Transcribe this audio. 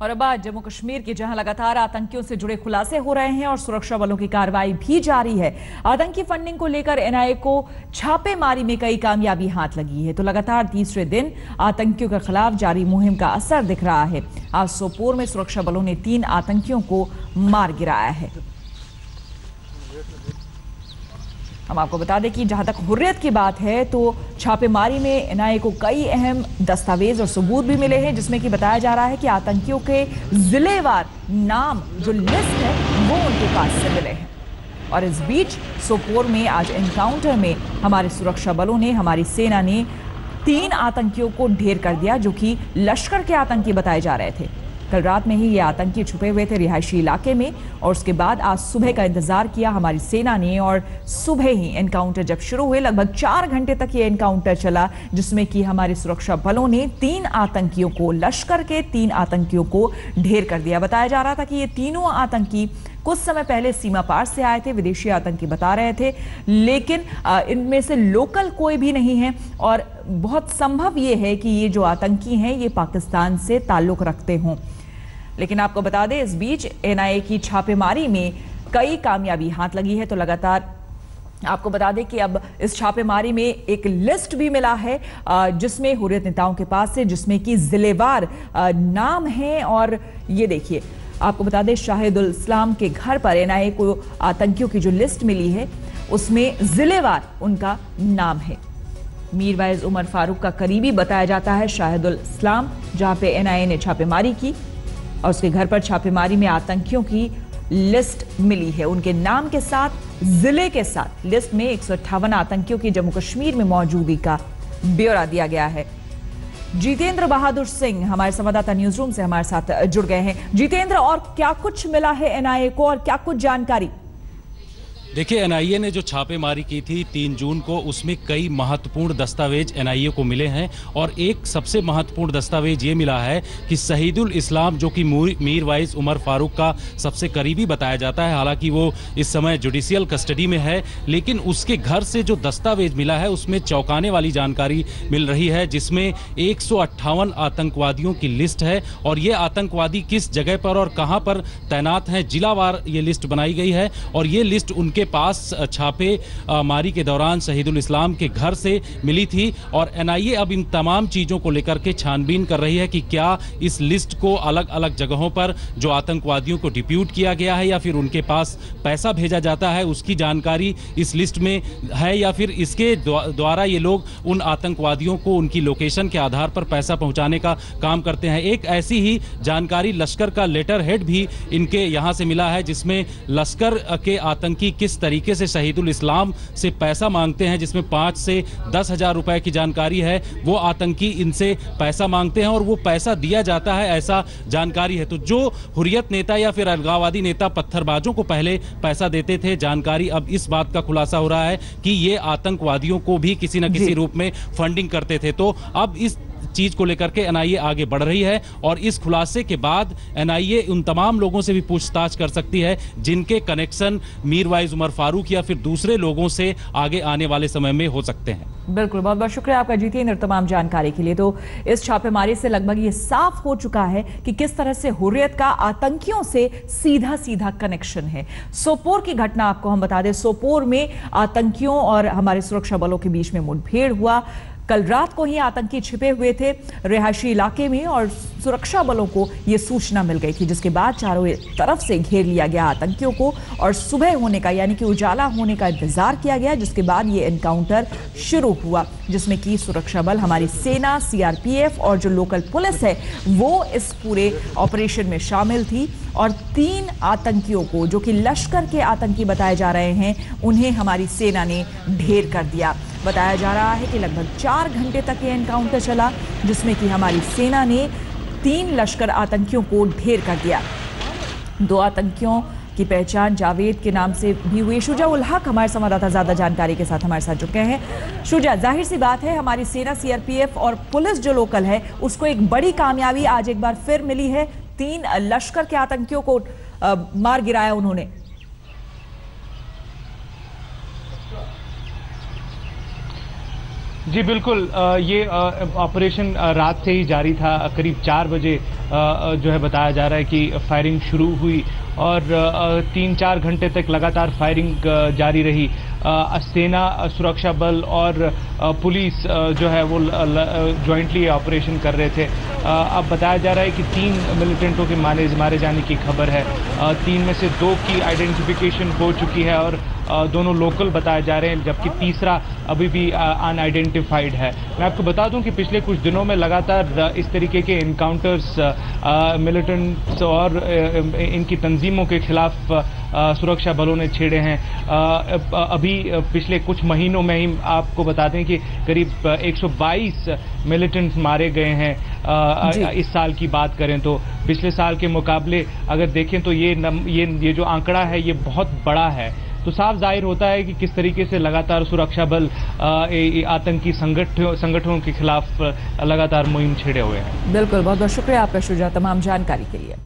और अब आज जम्मू कश्मीर के जहां लगातार आतंकियों से जुड़े खुलासे हो रहे हैं और सुरक्षा बलों की कार्रवाई भी जारी है। आतंकी फंडिंग को लेकर एनआईए को छापेमारी में कई कामयाबी हाथ लगी है, तो लगातार तीसरे दिन आतंकियों के खिलाफ जारी मुहिम का असर दिख रहा है। आज सोपोर में सुरक्षा बलों ने 3 आतंकियों को मार गिराया है। हम आपको बता दें कि जहां तक हुर्रियत की बात है तो छापेमारी में एनआईए को कई अहम दस्तावेज और सबूत भी मिले हैं, जिसमें कि बताया जा रहा है कि आतंकियों के जिलेवार नाम जो लिस्ट है वो उनके पास से मिले हैं। और इस बीच सोपोर में आज एनकाउंटर में हमारे सुरक्षा बलों ने, हमारी सेना ने 3 आतंकियों को ढेर कर दिया, जो कि लश्कर के आतंकी बताए जा रहे थे। कल रात में ही ये आतंकी छुपे हुए थे रिहायशी इलाके में और उसके बाद आज सुबह का इंतजार किया हमारी सेना ने और सुबह ही एनकाउंटर जब शुरू हुए, लगभग 4 घंटे तक ये एनकाउंटर चला, जिसमें कि हमारे सुरक्षा बलों ने 3 आतंकियों को, लश्कर के 3 आतंकियों को ढेर कर दिया। बताया जा रहा था कि ये तीनों आतंकी कुछ समय पहले सीमा पार से आए थे, विदेशी आतंकी बता रहे थे, लेकिन इनमें से लोकल कोई भी नहीं है और बहुत संभव ये है कि ये जो आतंकी हैं ये पाकिस्तान से ताल्लुक रखते हों। लेकिन आपको बता दें, इस बीच एनआईए की छापेमारी में कई कामयाबी हाथ लगी है, तो लगातार आपको बता दें कि अब इस छापेमारी में एक लिस्ट भी मिला है जिसमें हुर्रियत नेताओं के पास से, जिसमें कि जिलेवार नाम है। और ये देखिए, आपको बता दें शाहिदुल इस्लाम के घर पर एनआईए को आतंकियों की जो लिस्ट मिली है उसमें जिलेवार उनका नाम है। मीरवाइज उमर फारूक का करीबी बताया जाता है शाहिदुल इस्लाम, जहां पे एनआईए ने छापेमारी की और उसके घर पर छापेमारी में आतंकियों की लिस्ट मिली है, उनके नाम के साथ, जिले के साथ। लिस्ट में 158 आतंकियों की जम्मू कश्मीर में मौजूदगी का ब्यौरा दिया गया है। जितेंद्र बहादुर सिंह हमारे संवाददाता न्यूज रूम से हमारे साथ जुड़ गए हैं। जितेंद्र, और क्या कुछ मिला है एनआईए को और क्या कुछ जानकारी? देखिए, एनआईए ने जो छापेमारी की थी 3 जून को, उसमें कई महत्वपूर्ण दस्तावेज एनआईए को मिले हैं और एक सबसे महत्वपूर्ण दस्तावेज ये मिला है कि शहीदुल इस्लाम, जो कि मीरवाइज उमर फारूक का सबसे करीबी बताया जाता है, हालांकि वो इस समय जुडिशियल कस्टडी में है, लेकिन उसके घर से जो दस्तावेज मिला है उसमें चौंकाने वाली जानकारी मिल रही है, जिसमें 158 आतंकवादियों की लिस्ट है और ये आतंकवादी किस जगह पर और कहाँ पर तैनात हैं, जिलावार ये लिस्ट बनाई गई है। और ये लिस्ट उनके पास छापे मारी के दौरान शहीदुल इस्लाम के घर से मिली थी और एनआईए अब इन तमाम चीजों को लेकर के छानबीन कर रही है कि क्या इस लिस्ट को अलग अलग जगहों पर जो आतंकवादियों को डिप्यूट किया गया है या फिर उनके पास पैसा भेजा जाता है उसकी जानकारी इस लिस्ट में है, या फिर इसके द्वारा ये लोग उन आतंकवादियों को उनकी लोकेशन के आधार पर पैसा पहुंचाने का काम करते हैं। एक ऐसी ही जानकारी लश्कर का लेटर हेड भी इनके यहां से मिला है, जिसमें लश्कर के आतंकी किस तरीके से शहीदुल इस्लाम से पैसा मांगते हैं, जिसमें 5 से 10 हजार रुपए की जानकारी है। वो आतंकी इनसे पैसा मांगते हैं और वो पैसा दिया जाता है, ऐसा जानकारी है। तो जो हुर्रियत नेता या फिर अलगाववादी नेता पत्थरबाजों को पहले पैसा देते थे, जानकारी अब इस बात का खुलासा हो रहा है कि ये आतंकवादियों को भी किसी न किसी रूप में फंडिंग करते थे। तो अब इस चीज को लेकर के एनआईए आगे बढ़ रही है और इस खुलासे के बाद एनआईए उन तमाम लोगों से भी पूछताछ कर सकती है जिनके कनेक्शन मीरवाइज उमर फारूक या फिर दूसरे लोगों से आगे आने वाले समय में हो सकते हैं। बिल्कुल, बहुत बहुत शुक्रिया आपका जितेंद्र तमाम जानकारी के लिए। तो इस छापेमारी से लगभग ये साफ हो चुका है कि किस तरह से हुर्रियत का आतंकियों से सीधा सीधा कनेक्शन है। सोपोर की घटना आपको हम बता दें, सोपोर में आतंकियों और हमारे सुरक्षा बलों के बीच में मुठभेड़ हुआ। कल रात को ही आतंकी छिपे हुए थे रिहायशी इलाके में और सुरक्षा बलों को यह सूचना मिल गई थी, जिसके बाद चारों तरफ से घेर लिया गया आतंकियों को और सुबह होने का यानी कि उजाला होने का इंतजार किया गया, जिसके बाद ये एनकाउंटर शुरू हुआ, जिसमें कि सुरक्षा बल, हमारी सेना, सीआरपीएफ और जो लोकल पुलिस है वो इस पूरे ऑपरेशन में शामिल थी। और 3 आतंकियों को, जो कि लश्कर के आतंकी बताए जा रहे हैं, उन्हें हमारी सेना ने ढेर कर दिया। बताया जा रहा है कि लगभग 4 घंटे तक ये एनकाउंटर चला, जिसमें कि हमारी सेना ने 3 लश्कर आतंकियों को ढेर कर दिया। 2 आतंकियों की पहचान जावेद के नाम से भी हुई। शुजा उल हक हमारे संवाददाता ज्यादा जानकारी के साथ हमारे साथ जुड़ गए हैं। शुजा, जाहिर सी बात है हमारी सेना, सीआरपीएफ और पुलिस जो लोकल है उसको एक बड़ी कामयाबी आज एक बार फिर मिली है। 3 लश्कर के आतंकियों को मार गिराया उन्होंने। जी बिल्कुल, ये ऑपरेशन रात से ही जारी था। करीब 4 बजे जो है बताया जा रहा है कि फायरिंग शुरू हुई और 3-4 घंटे तक लगातार फायरिंग जारी रही। सेना, सुरक्षा बल और पुलिस जो है वो जॉइंटली ऑपरेशन कर रहे थे। अब बताया जा रहा है कि 3 मिलिटेंटों के मारे जाने की खबर है। 3 में से 2 की आइडेंटिफिकेशन हो चुकी है और दोनों लोकल बताए जा रहे हैं, जबकि तीसरा अभी भी अनआइडेंटिफाइड है। मैं आपको बता दूं कि पिछले कुछ दिनों में लगातार इस तरीके के इनकाउंटर्स मिलिटेंट्स और इनकी तंजीमों के खिलाफ सुरक्षा बलों ने छेड़े हैं। अभी पिछले कुछ महीनों में ही आपको बता दें कि करीब 122 मिलिटेंट्स मारे गए हैं। इस साल की बात करें तो पिछले साल के मुकाबले अगर देखें तो ये जो आंकड़ा है ये बहुत बड़ा है। तो साफ जाहिर होता है कि किस तरीके से लगातार सुरक्षा बल आतंकी संगठनों के खिलाफ लगातार मुहिम छेड़े हुए हैं। बिल्कुल, बहुत बहुत शुक्रिया आपका शुजा तमाम जानकारी के लिए।